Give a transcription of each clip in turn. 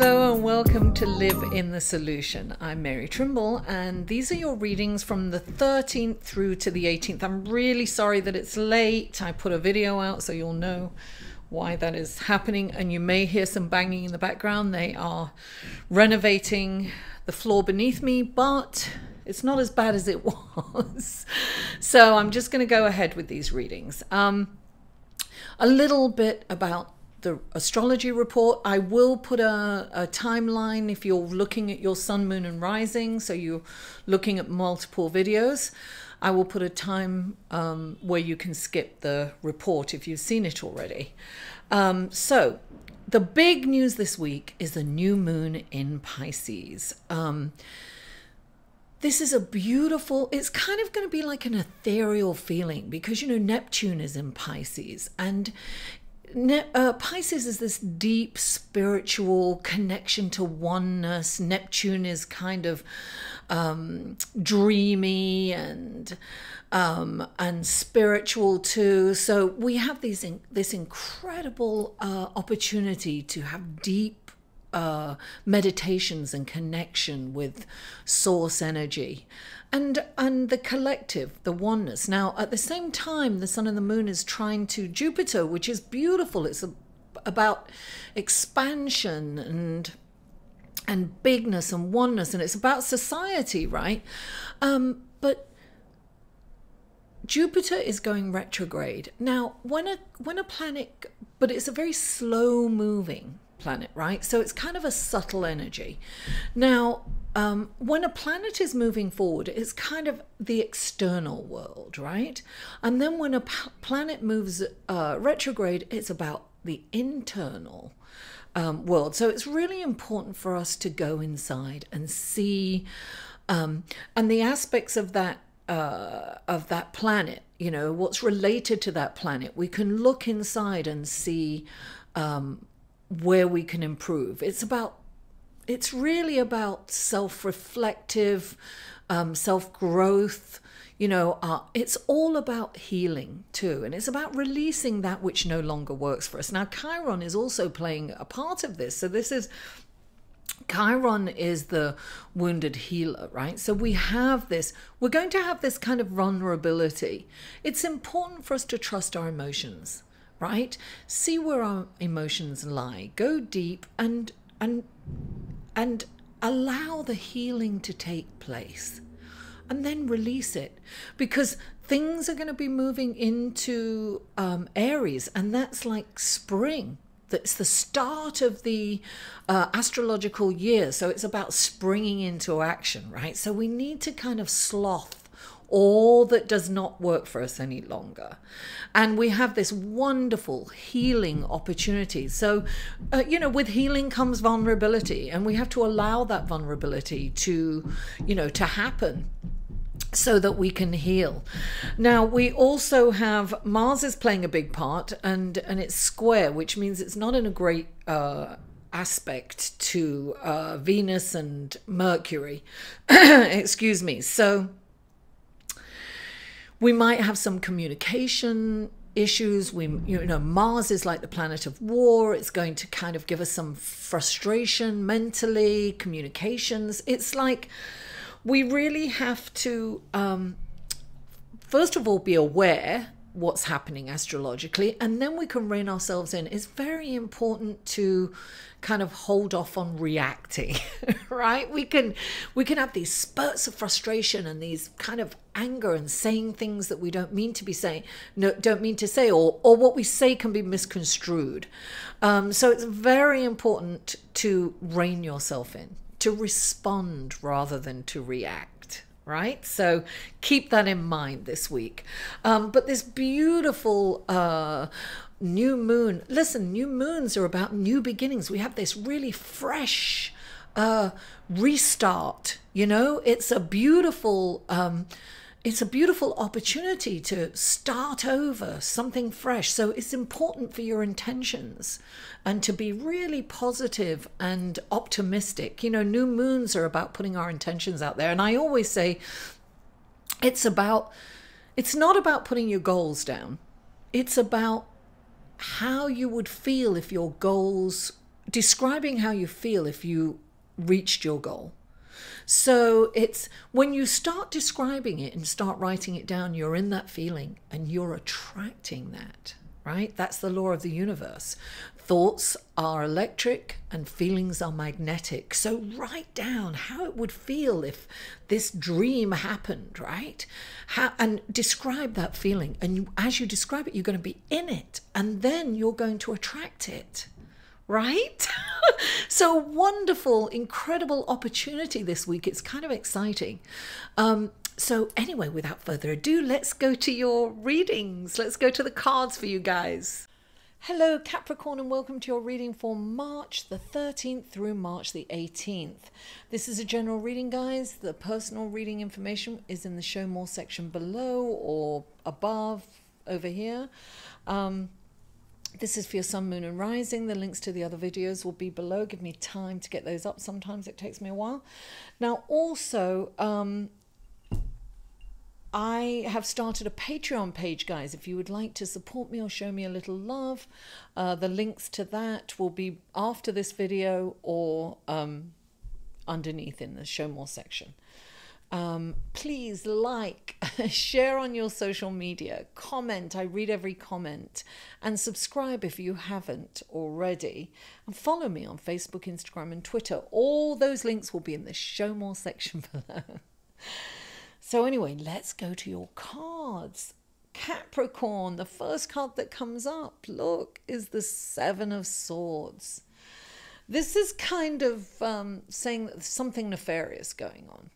Hello and welcome to Live in the Solution. I'm Mary Trimble and these are your readings from the 13th through to the 18th. I'm really sorry that it's late. I put a video out so you'll know why that is happening, and you may hear some banging in the background. They are renovating the floor beneath me, but it's not as bad as it was. So I'm just going to go ahead with these readings. A little bit about the astrology report. I will put a timeline if you're looking at your sun, moon and rising, so you're looking at multiple videos. I will put a time where you can skip the report if you've seen it already. So the big news this week is the new moon in Pisces. This is a beautiful, it's kind of going to be like an ethereal feeling because, you know, Neptune is in Pisces, and Pisces is this deep spiritual connection to oneness. Neptune is kind of dreamy and spiritual too. So we have this incredible opportunity to have deep meditations and connection with source energy and the collective, the oneness. Now, at the same time, the sun and the moon is trying to Jupiter, which is beautiful. It's about expansion and bigness and oneness, and it's about society, right? But Jupiter is going retrograde. Now, when a planet, but it's a very slow moving planet, right? So it's kind of a subtle energy. Now, when a planet is moving forward, it's kind of the external world, right? And then when a planet moves retrograde, it's about the internal world. So it's really important for us to go inside and see, and the aspects of that planet, you know, what's related to that planet. We can look inside and see where we can improve. It's really about self-reflective, self-growth. You know, it's all about healing too, and it's about releasing that which no longer works for us. Now, Chiron is also playing a part of this. So Chiron is the wounded healer, right? So we're going to have this kind of vulnerability. It's important for us to trust our emotions, right? See where our emotions lie. Go deep and allow the healing to take place, and then release it, because things are going to be moving into Aries, and that's like spring. That's the start of the astrological year. So it's about springing into action, right? So we need to kind of sloth all that does not work for us any longer. And we have this wonderful healing opportunity. So, you know, with healing comes vulnerability, and we have to allow that vulnerability to, you know, to happen so that we can heal. Now, we also have Mars is playing a big part, and it's square, which means it's not in a great aspect to Venus and Mercury. Excuse me. So we might have some communication issues. You know, Mars is like the planet of war. It's going to kind of give us some frustration mentally, communications. It's like we really have to, first of all, be aware what's happening astrologically, and then we can rein ourselves in. It's very important to kind of hold off on reacting, right? We can have these spurts of frustration and these kind of anger and saying things that we don't mean to be saying, don't mean to say, or what we say can be misconstrued. So it's very important to rein yourself in, to respond rather than to react, right? So keep that in mind this week. But this beautiful new moon, listen, new moons are about new beginnings. We have this really fresh restart, you know. It's a beautiful opportunity to start over, something fresh. So it's important for your intentions and to be really positive and optimistic. You know, new moons are about putting our intentions out there. And I always say it's not about putting your goals down. It's about how you would feel if your goals describing how you feel if you reached your goal. So it's when you start describing it and start writing it down, you're in that feeling and you're attracting that, right? That's the law of the universe. Thoughts are electric and feelings are magnetic. So write down how it would feel if this dream happened, right? And describe that feeling. And as you describe it, you're going to be in it, and then you're going to attract it. Right? So wonderful, incredible opportunity this week. It's kind of exciting. So anyway, without further ado, let's go to your readings. Let's go to the cards for you guys. Hello, Capricorn, and welcome to your reading for March the 13th through March the 18th. This is a general reading, guys. The personal reading information is in the show more section below or above over here. This is for your sun, moon and rising. The links to the other videos will be below. Give me time to get those up. Sometimes it takes me a while. Now, also, I have started a Patreon page, guys. If you would like to support me or show me a little love, the links to that will be after this video or underneath in the show more section. Please like, share on your social media, comment. I read every comment, and subscribe if you haven't already, and follow me on Facebook, Instagram and Twitter. All those links will be in the show more section below. So anyway, let's go to your cards. Capricorn, the first card that comes up, look, is the Seven of Swords. This is kind of saying that there's something nefarious going on.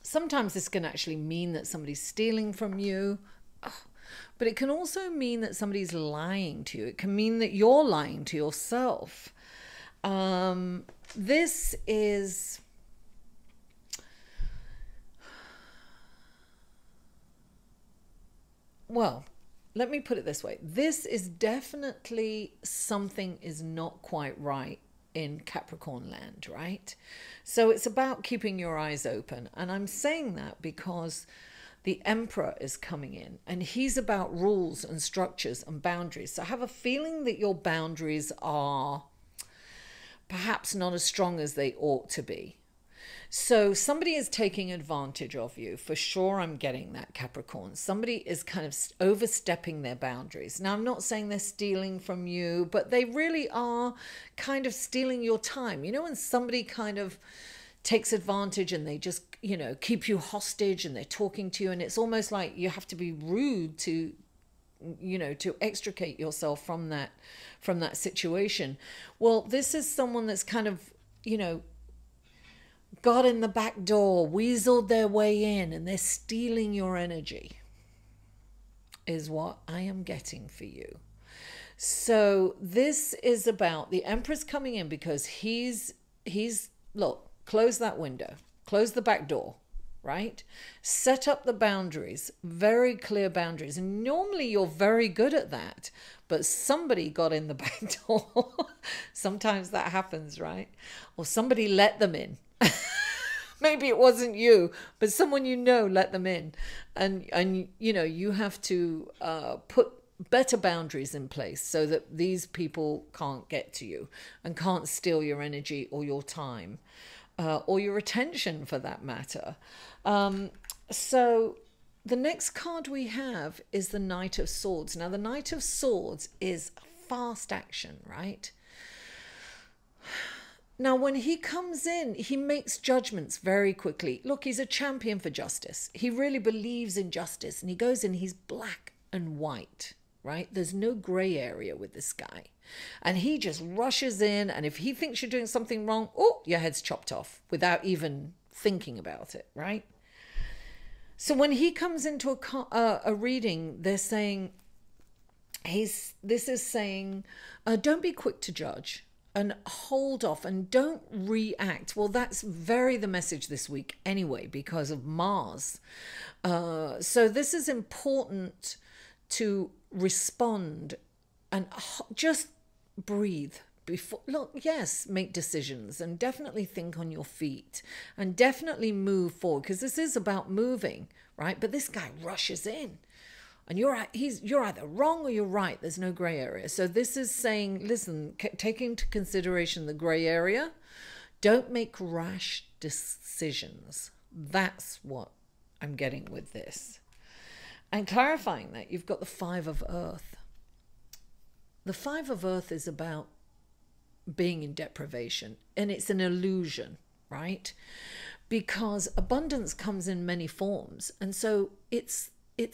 Sometimes this can actually mean that somebody's stealing from you, but it can also mean that somebody's lying to you. It can mean that you're lying to yourself. This is... Well, let me put it this way. This is definitely something is not quite right in Capricorn land, right? So it's about keeping your eyes open. And I'm saying that because the Emperor is coming in and he's about rules and structures and boundaries. So I have a feeling that your boundaries are perhaps not as strong as they ought to be. So somebody is taking advantage of you, for sure. I'm getting that, Capricorn. Somebody is kind of overstepping their boundaries. Now, I'm not saying they're stealing from you, but they really are kind of stealing your time. You know, when somebody kind of takes advantage and they just, you know, keep you hostage and they're talking to you, and it's almost like you have to be rude to, you know, to extricate yourself from that situation. Well, this is someone that's kind of, you know, got in the back door, weaseled their way in, and they're stealing your energy, is what I am getting for you. So this is about the Emperor's coming in because he's look, close that window, close the back door, right? Set up the boundaries, very clear boundaries. And normally you're very good at that, but somebody got in the back door. Sometimes that happens, right? Or somebody let them in. Maybe it wasn't you, but someone you know let them in. And you know, you have to put better boundaries in place so that these people can't get to you and can't steal your energy or your time or your attention for that matter. So the next card we have is the Knight of Swords. Now, the Knight of Swords is fast action, right? Now, when he comes in, he makes judgments very quickly. Look, he's a champion for justice. He really believes in justice. And he goes in, he's black and white, right? There's no gray area with this guy. And he just rushes in. And if he thinks you're doing something wrong, oh, your head's chopped off without even thinking about it, right? So when he comes into a reading, they're saying, this is saying, don't be quick to judge. And hold off and don't react. Well, that's very the message this week anyway, because of Mars. So this is important to respond and just breathe before. Look, yes, make decisions and definitely think on your feet and definitely move forward, because this is about moving, right? But this guy rushes in. And you're either wrong or you're right. There's no gray area. So this is saying, listen, take into consideration the gray area. Don't make rash decisions. That's what I'm getting with this. And clarifying that, you've got the Five of Earth. The Five of Earth is about being in deprivation, and it's an illusion, right? Because abundance comes in many forms. And so it's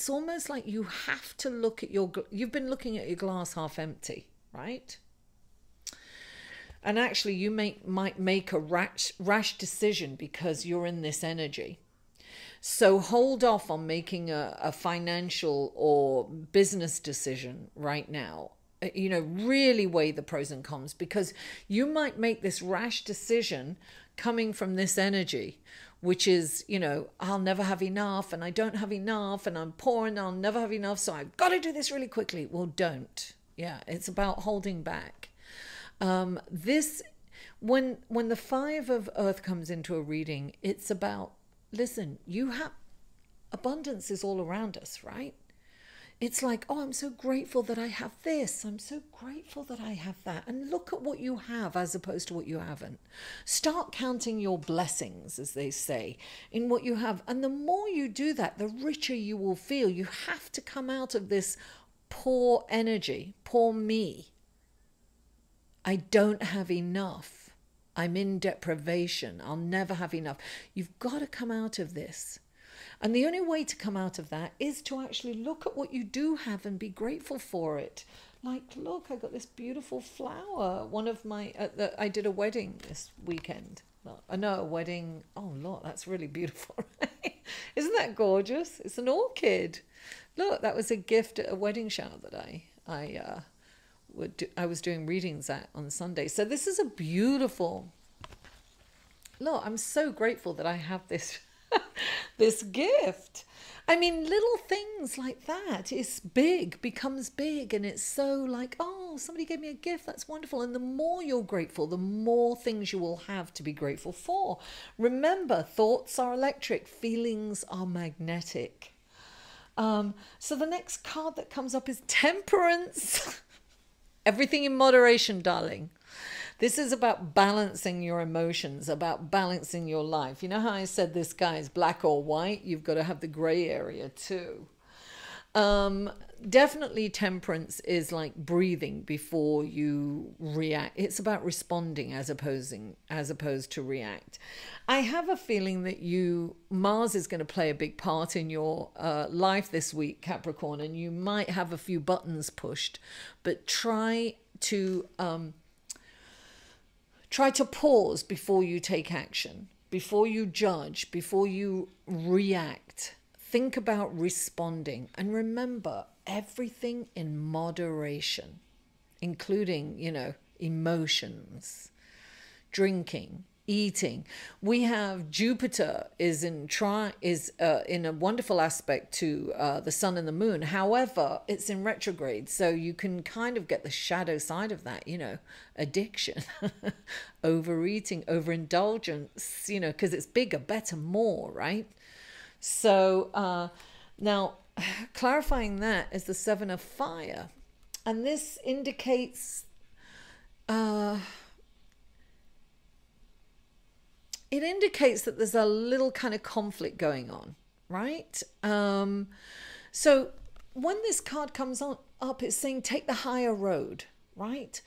almost like you have to look at you've been looking at your glass half empty, right? And actually you might make a rash decision because you're in this energy. So hold off on making a financial or business decision right now. You know, really weigh the pros and cons, because you might make this rash decision coming from this energy, which is, you know, I'll never have enough, and I don't have enough, and I'm poor and I'll never have enough, so I've got to do this really quickly. Well, don't. Yeah, it's about holding back. When the Five of Earth comes into a reading, it's about, listen, abundance is all around us, right? It's like, oh, I'm so grateful that I have this. I'm so grateful that I have that. And look at what you have as opposed to what you haven't. Start counting your blessings, as they say, in what you have. And the more you do that, the richer you will feel. You have to come out of this poor energy, poor me. I don't have enough. I'm in deprivation. I'll never have enough. You've got to come out of this. And the only way to come out of that is to actually look at what you do have and be grateful for it. Like, look, I got this beautiful flower. One of my, I did a wedding this weekend. No, a wedding. Oh, look, that's really beautiful. Isn't that gorgeous? It's an orchid. Look, that was a gift at a wedding shower that I was doing readings at on Sunday. So this is a beautiful, look, I'm so grateful that I have this this gift. I mean, little things like that becomes big, and it's so like, oh, somebody gave me a gift, that's wonderful. And the more you're grateful, the more things you will have to be grateful for. Remember, thoughts are electric, feelings are magnetic. So the next card that comes up is Temperance. Everything in moderation, darling. This is about balancing your emotions, about balancing your life. You know how I said this guy is black or white? You've got to have the gray area too. Definitely temperance is like breathing before you react. It's about responding as opposed to react. I have a feeling that Mars is going to play a big part in your life this week, Capricorn, and you might have a few buttons pushed, but try to pause before you take action, before you judge, before you react. Think about responding. And remember, everything in moderation, including, emotions, drinking, eating. We have Jupiter is in a wonderful aspect to the sun and the moon. However, it's in retrograde, so you can kind of get the shadow side of that, addiction, overeating, overindulgence, because it's bigger, better, more, right? So now clarifying that is the Seven of Fire, and this indicates it indicates that there's a little kind of conflict going on, right? So when this card comes up, it's saying take the higher road, right?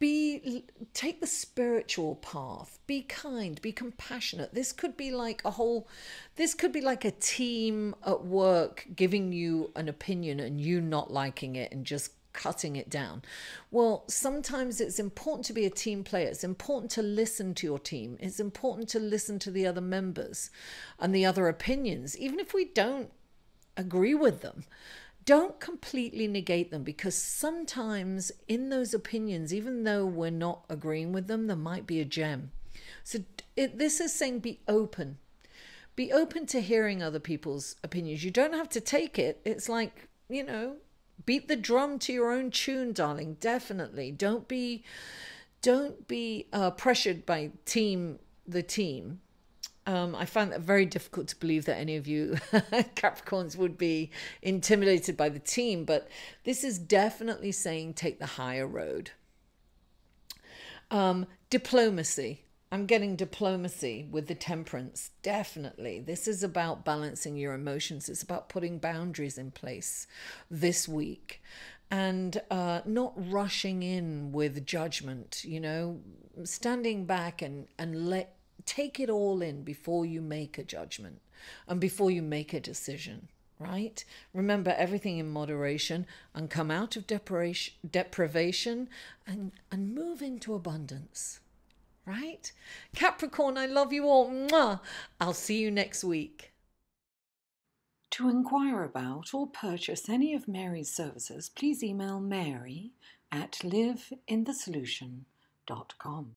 Take the spiritual path, be kind, be compassionate. This could be like a team at work giving you an opinion and you not liking it and just cutting it down. Well, sometimes it's important to be a team player. It's important to listen to your team. It's important to listen to the other members and the other opinions, even if we don't agree with them. Don't completely negate them, because sometimes in those opinions, even though we're not agreeing with them, there might be a gem. So this is saying be open. Be open to hearing other people's opinions. You don't have to take it. It's like, beat the drum to your own tune, darling. Definitely. Don't be pressured by the team. I find that very difficult to believe that any of you Capricorns would be intimidated by the team, but this is definitely saying take the higher road. Diplomacy. I'm getting diplomacy with the Temperance. Definitely. This is about balancing your emotions. It's about putting boundaries in place this week and not rushing in with judgment, you know, standing back and take it all in before you make a judgment and before you make a decision. Right? Remember everything in moderation and come out of deprivation and move into abundance. Right? Capricorn, I love you all. Mwah! I'll see you next week. To inquire about or purchase any of Mary's services, please email mary@liveinthesolution.com.